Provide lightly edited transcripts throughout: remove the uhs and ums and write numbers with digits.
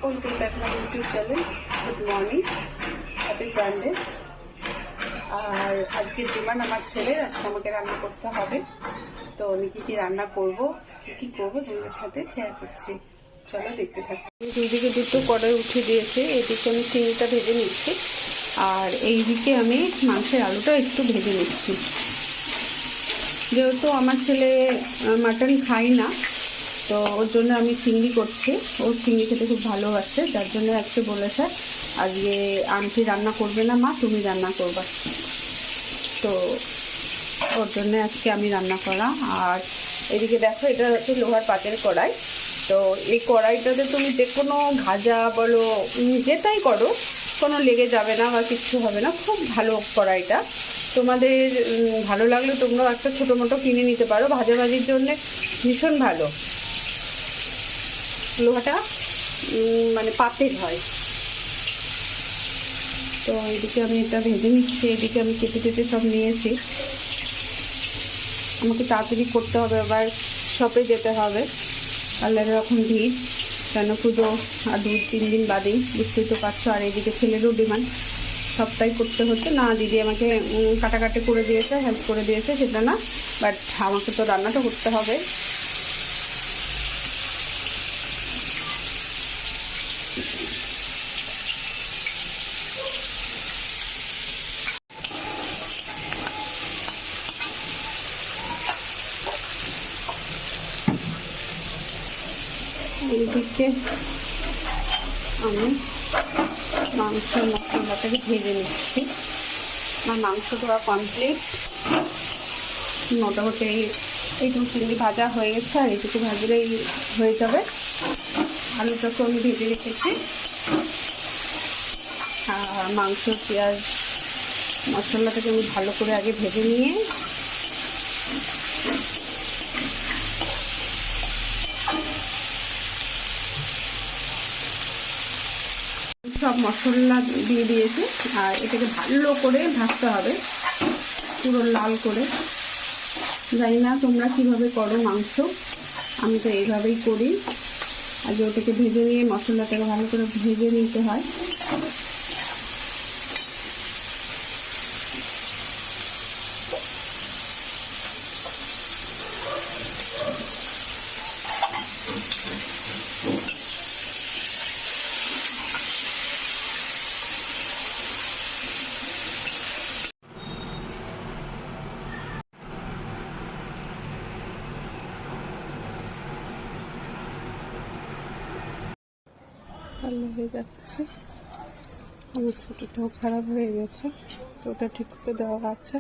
Welcome back my YouTube channel. Good morning, happy Sunday. আর আজকের demand আমার ছেলের, আজকে আমাকে রান্না করতে হবে। তো আমি কী রান্না করব, কী করবো তোমাদের সাথে শেয়ার করছি। চলো দেখতে থাকো। দুদিকে দুটো কড়াই উঠে দিয়েছে, এদিকে আমি চিংড়িটা ভেজে নিচ্ছি আর এইদিকে আমি মাংসের আলুটা একটু ভেজে নিচ্ছি। যেহেতু আমার ছেলে মাটন খায় না, তো ওর জন্য আমি চিংড়ি করছি। ও চিংড়ি খেতে খুব ভালোবাসে, যার জন্য আজকে বলেছে আজকে আন্টি রান্না করবে না মা, তুমি রান্না করবা। তো ওর জন্য আজকে আমি রান্না করা। আর এদিকে দেখো, এটা হচ্ছে লোহার পাতের কড়াই। তো এই কড়াইটাতে তুমি যে কোনো ভাজা বলো, যেটাই করো, কোনো লেগে যাবে না বা কিচ্ছু হবে না। খুব ভালো কড়াইটা, তোমাদের ভালো লাগলে তোমরাও একটা ছোটো মোটো কিনে নিতে পারো, ভাজাভাজির জন্যে ভীষণ ভালো। লোহাটা মানে পাতের হয়। তো এদিকে আমি এটা ভেজে নিচ্ছি, এদিকে আমি কেটে কেটে সব নিয়েছি। আমাকে তাড়াতাড়ি করতে হবে, আবার শপে যেতে হবে। পার্লারে এখন ভিড়, কেন পুজো আর 2-3 দিন বাদেই, বুঝতেই তো পারছো। আর এইদিকে ছেলেরও ডিমান্ড, সবটাই করতে হচ্ছে। না দিদি আমাকে কাটাকাটি করে দিয়েছে, হেল্প করে দিয়েছে সেটা না, বাট আমাকে তো রান্নাটা করতে হবে। এইদিকে আমি মাংসের মশলাটাকে ভেজে নিচ্ছি। আমার মাংস ধোয়া কমপ্লিট, মোটামুটি এইটুকু চিংড়ি ভাজা হয়ে গেছে, আর এইটুকু ভাজলেই হয়ে যাবে। আলুটাকে আমি ভেজে রেখেছি, আর মাংস পেঁয়াজ মশলাটাকে আমি ভালো করে আগে ভেজে নিয়ে সব মশলা দিয়ে দিয়েছি। আর এটাকে ভালো করে ভাজতে হবে, পুরো লাল করে। জানি না তোমরা কিভাবে করো মাংস, আমি তো এইভাবেই করি। আগে ওটাকে ভেজে নিয়ে মশলাটাকে ভালো করে ভেজে নিতে হয়। ভালো হয়ে যাচ্ছে। আমার ছোটোটাও খারাপ হয়ে গেছে, তো ওটা ঠিক করে দেওয়া আছে।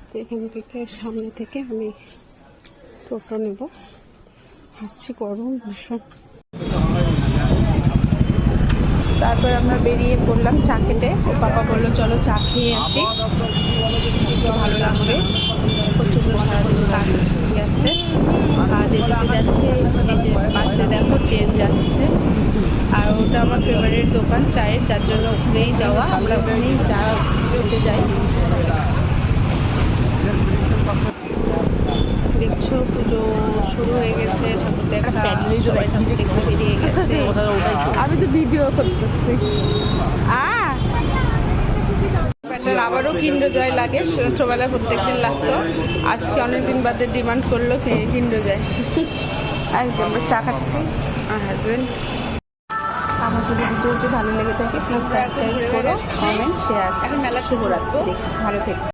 তো এখান থেকে সামনে থেকে আমি টোটো নেব, হাঁটছি, গরম ভীষণ। তারপর আমরা বেরিয়ে পড়লাম চা খেতে। ও পাপা বললো চলো চা খেয়ে আসি, ভালো লাগবে। প্রচুর সারাদিন কাজ আছে। আর এদিকে যাচ্ছে, এই যে পাশে দেখো ট্রেন যাচ্ছে। আর ওটা আমার ফেভারিট দোকান চায়ের, যার জন্য ওখানেই যাওয়া। আমরা ওখানেই চা খেতে যাই। দেখছো পুজো শুরু হয়ে গেছে, ঠাকুর দেখা, সবাই ঠাকুর দেখতে বেরিয়ে গেছে। আমি তো ভিডিও করতেছি। আবারও কিন্ডার জয় লাগে, ছোটবেলায় প্রত্যেকদিন লাগতো। আজকে অনেকদিন বাদে ডিমান্ড করলো কিন্ডার জয়। আজকে আমরা চা খাচ্ছি, আর হাজবেন্ড। আমার যদি ভিডিওটি ভালো লেগে থাকে প্লিজ সাবস্ক্রাইব করো, কমেন্ট, শেয়ার। শুভরাত্রি, ভালো থেকো।